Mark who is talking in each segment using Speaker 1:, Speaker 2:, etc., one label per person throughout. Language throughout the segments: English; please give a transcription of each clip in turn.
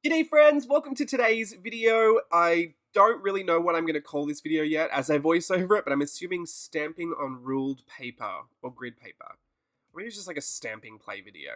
Speaker 1: G'day friends, welcome to today's video. I don't really know what I'm going to call this video yet as I voice over it, but I'm assuming stamping on ruled paper or grid paper. Maybe it's just like a stamping play video,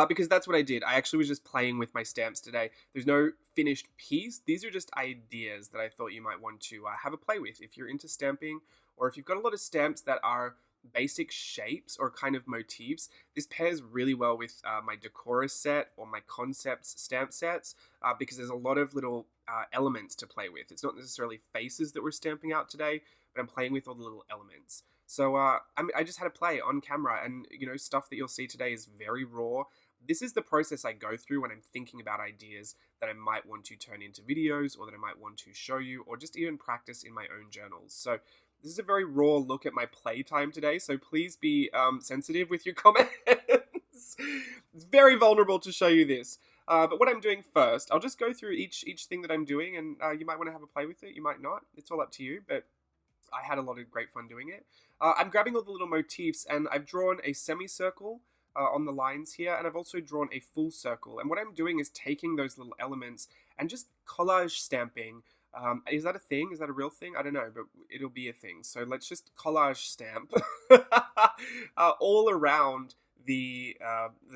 Speaker 1: because that's what I did. I actually was just playing with my stamps today. There's no finished piece. These are just ideas that I thought you might want to have a play with if you're into stamping, or if you've got a lot of stamps that are basic shapes or kind of motifs. This pairs really well with my Decorus set or my Concepts stamp sets, because there's a lot of little elements to play with. It's not necessarily faces that we're stamping out today, but I'm playing with all the little elements. So I just had a play on camera, and stuff that you'll see today is very raw. This is the process I go through when I'm thinking about ideas that I might want to turn into videos, or that I might want to show you, or just even practice in my own journals. So this is a very raw look at my playtime today, so please be sensitive with your comments. It's very vulnerable to show you this. But what I'm doing first, I'll just go through each thing that I'm doing, and you might want to have a play with it, you might not. It's all up to you, but I had a lot of great fun doing it. I'm grabbing all the little motifs, and I've drawn a semicircle on the lines here, and I've also drawn a full circle. And what I'm doing is taking those little elements and just collage stamping. Is that a thing? Is that a real thing? I don't know, but it'll be a thing. So let's just collage stamp all around the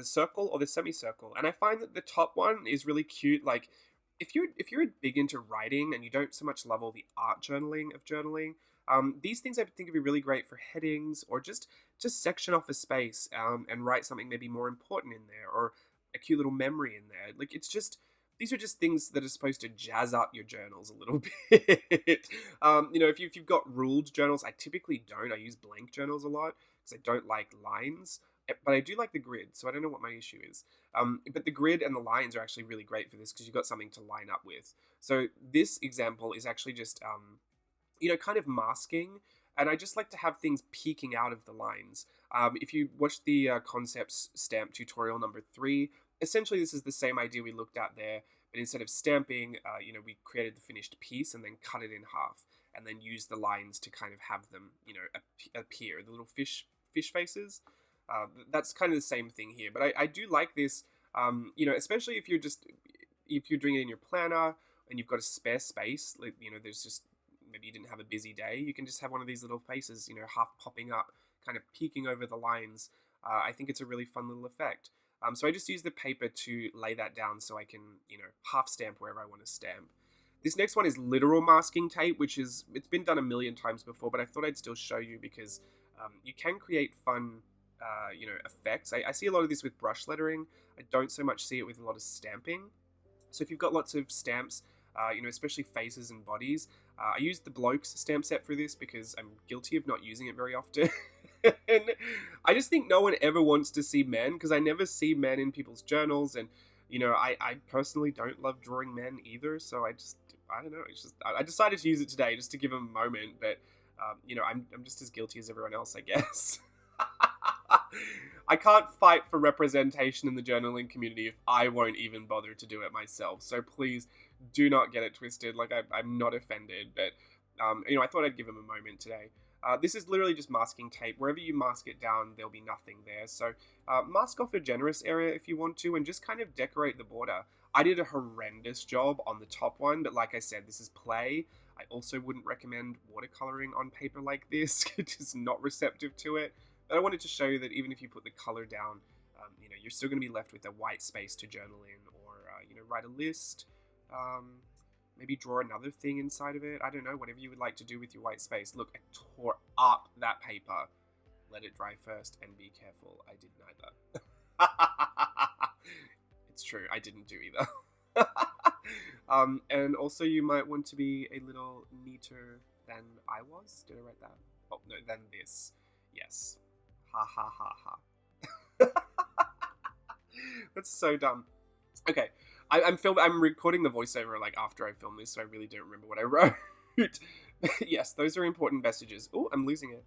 Speaker 1: circle or the semicircle. And I find that the top one is really cute. Like if you're big into writing and you don't so much love all the art journaling of journaling, these things I think would be really great for headings, or just section off a space and write something maybe more important in there, or a cute little memory in there. Like these are just things that are supposed to jazz up your journals a little bit. If you've got ruled journals, I typically don't. I use blank journals a lot because I don't like lines, but I do like the grid, so I don't know what my issue is. But the grid and the lines are actually really great for this because you've got something to line up with. So this example is actually just, kind of masking. And I just like to have things peeking out of the lines. If you watch the Concepts stamp tutorial number 3, essentially this is the same idea we looked at there, but instead of stamping, we created the finished piece and then cut it in half, and then used the lines to kind of have them, appear, the little fish faces. That's kind of the same thing here, but I do like this, especially if you're doing it in your planner and you've got a spare space, like, there's just, maybe you didn't have a busy day, you can just have one of these little faces, half popping up, kind of peeking over the lines. I think it's a really fun little effect. So I just use the paper to lay that down so I can, half stamp wherever I want to stamp. This next one is literal masking tape, it's been done a million times before, but I thought I'd still show you because you can create fun, effects. I see a lot of this with brush lettering. I don't so much see it with a lot of stamping. So if you've got lots of stamps, especially faces and bodies, I used the Blokes stamp set for this because I'm guilty of not using it very often. And I just think no one ever wants to see men, because I never see men in people's journals, and I personally don't love drawing men either, so I don't know, I decided to use it today just to give them a moment, but I'm just as guilty as everyone else, I guess. I can't fight for representation in the journaling community if I won't even bother to do it myself, so please do not get it twisted. Like, I'm not offended, but I thought I'd give him a moment today. This is literally just masking tape. Wherever you mask it down, there'll be nothing there. So mask off a generous area if you want to, and just kind of decorate the border. I did a horrendous job on the top one, but like I said, this is play. I also wouldn't recommend watercoloring on paper like this. It's just not receptive to it. But I wanted to show you that even if you put the color down, you're still going to be left with a white space to journal in, or write a list. Maybe draw another thing inside of it. I don't know, whatever you would like to do with your white space. Look, I tore up that paper. Let it dry first and be careful. I did neither. It's true, I didn't do either. And also you might want to be a little neater than I was. Did I write that? Oh, no, than this. Yes. Ha ha ha ha. That's so dumb. Okay. I'm recording the voiceover like after I film this, so I really don't remember what I wrote. Yes, those are important messages. Oh, I'm losing it.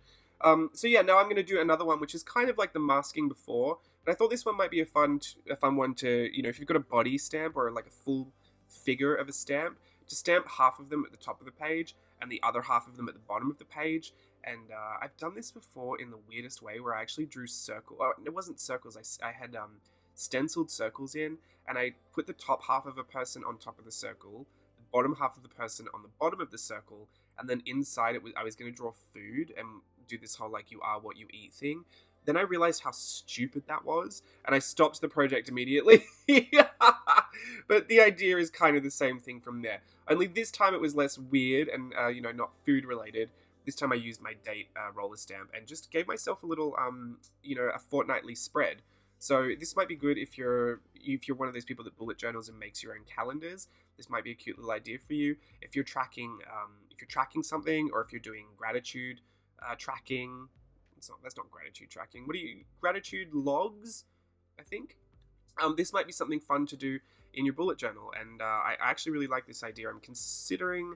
Speaker 1: So yeah, now I'm going to do another one, which is kind of like the masking before, but I thought this one might be a fun one to, if you've got a body stamp or like a full figure of a stamp, to stamp half of them at the top of the page and the other half of them at the bottom of the page, And I've done this before in the weirdest way, where I actually drew circle. Oh, it wasn't circles. I had stenciled circles in, and I put the top half of a person on top of the circle, the bottom half of the person on the bottom of the circle, and then inside I was going to draw food and do this whole like you are what you eat thing. Then I realized how stupid that was, and I stopped the project immediately. But the idea is kind of the same thing from there. Only this time it was less weird and not food related. This time I used my date roller stamp and just gave myself a little a fortnightly spread. So this might be good if you're one of those people that bullet journals and makes your own calendars. This might be a cute little idea for you. If you're tracking something, or if you're doing gratitude tracking. That's not gratitude tracking. Gratitude logs, I think. This might be something fun to do in your bullet journal, and I actually really like this idea. I'm considering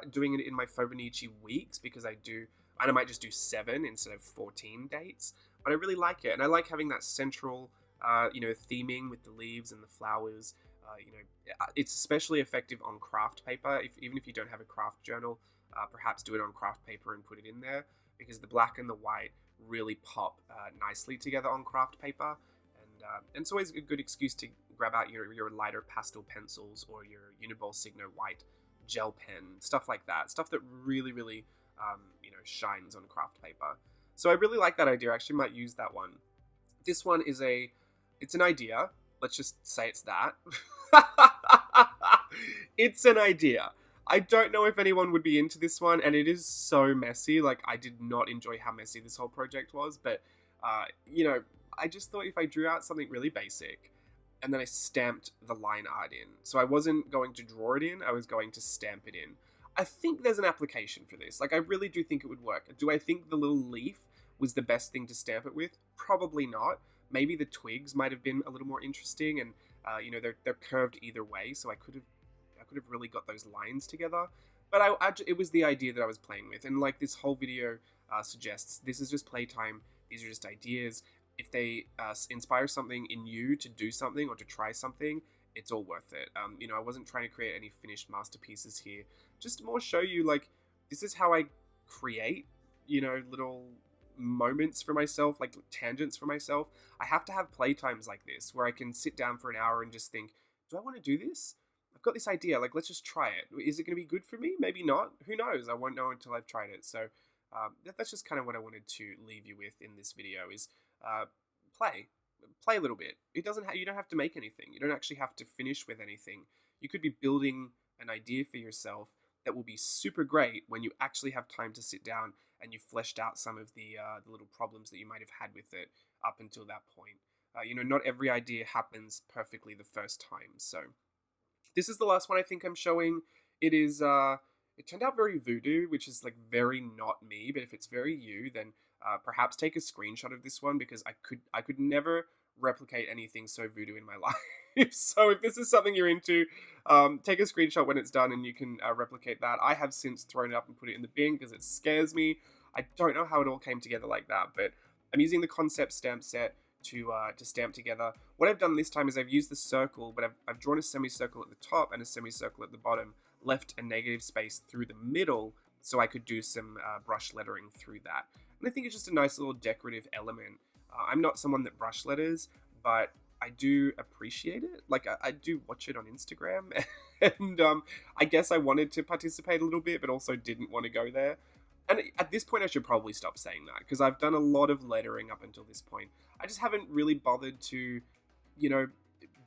Speaker 1: doing it in my Fibonacci weeks, because I might just do 7 instead of 14 dates, but I really like it, and I like having that central, theming with the leaves and the flowers. It's especially effective on craft paper. Even if you don't have a craft journal, perhaps do it on craft paper and put it in there, because the black and the white really pop nicely together on craft paper, and it's always a good excuse to grab out your lighter pastel pencils or your Uniball Signo white gel pen, stuff like that, stuff that really, really, shines on craft paper. So I really like that idea. I actually might use that one. This one it's an idea. Let's just say it's that. It's an idea. I don't know if anyone would be into this one, and it is so messy. Like, I did not enjoy how messy this whole project was, but, I just thought if I drew out something really basic, and then I stamped the line art in. So I wasn't going to draw it in, I was going to stamp it in. I think there's an application for this. Like, I really do think it would work. Do I think the little leaf was the best thing to stamp it with? Probably not. Maybe the twigs might have been a little more interesting, and, they're curved either way, so I could have really got those lines together. But it was the idea that I was playing with, and like this whole video suggests, this is just playtime. These are just ideas. If they inspire something in you to do something or to try something, it's all worth it. I wasn't trying to create any finished masterpieces here. Just more show you, like, this is how I create, little moments for myself, like tangents for myself. I have to have playtimes like this, where I can sit down for an hour and just think, do I want to do this? I've got this idea, like, let's just try it. Is it going to be good for me? Maybe not. Who knows? I won't know until I've tried it. So that's just kind of what I wanted to leave you with in this video is play a little bit. You don't have to make anything. You don't actually have to finish with anything. You could be building an idea for yourself that will be super great when you actually have time to sit down and you've fleshed out some of the little problems that you might have had with it up until that point. Not every idea happens perfectly the first time. So this is the last one I think I'm showing. It is, it turned out very voodoo, which is like very not me, but if it's very you, then perhaps take a screenshot of this one, because I could never replicate anything so voodoo in my life. So if this is something you're into, take a screenshot when it's done and you can replicate that. I have since thrown it up and put it in the bin because it scares me. I don't know how it all came together like that, but I'm using the concept stamp set to stamp together. What I've done this time is I've used the circle, but I've drawn a semicircle at the top and a semicircle at the bottom, left a negative space through the middle so I could do some brush lettering through that. And I think it's just a nice little decorative element. I'm not someone that brush letters, but I do appreciate it. Like, I do watch it on Instagram, and I guess I wanted to participate a little bit, but also didn't want to go there. And at this point, I should probably stop saying that, because I've done a lot of lettering up until this point. I just haven't really bothered to,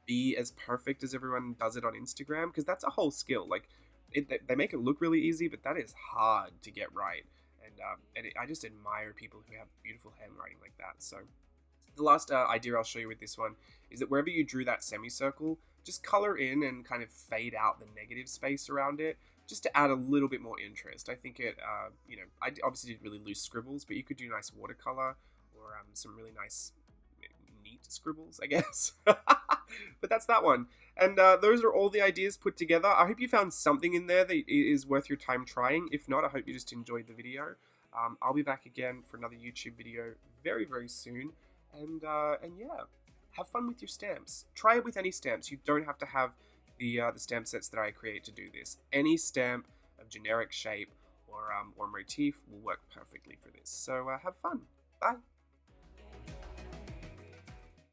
Speaker 1: be as perfect as everyone does it on Instagram, because that's a whole skill. Like, they make it look really easy, but that is hard to get right. And I just admire people who have beautiful handwriting like that. So the last idea I'll show you with this one is that wherever you drew that semicircle, just color in and kind of fade out the negative space around it, just to add a little bit more interest. I think it, I obviously did really loose scribbles, but you could do nice watercolor or some really nice, neat scribbles, I guess. But that's that one. And those are all the ideas put together. I hope you found something in there that is worth your time trying. If not, I hope you just enjoyed the video. I'll be back again for another YouTube video very, very soon. And yeah, have fun with your stamps. Try it with any stamps. You don't have to have the stamp sets that I create to do this. Any stamp of generic shape or motif will work perfectly for this. So have fun. Bye.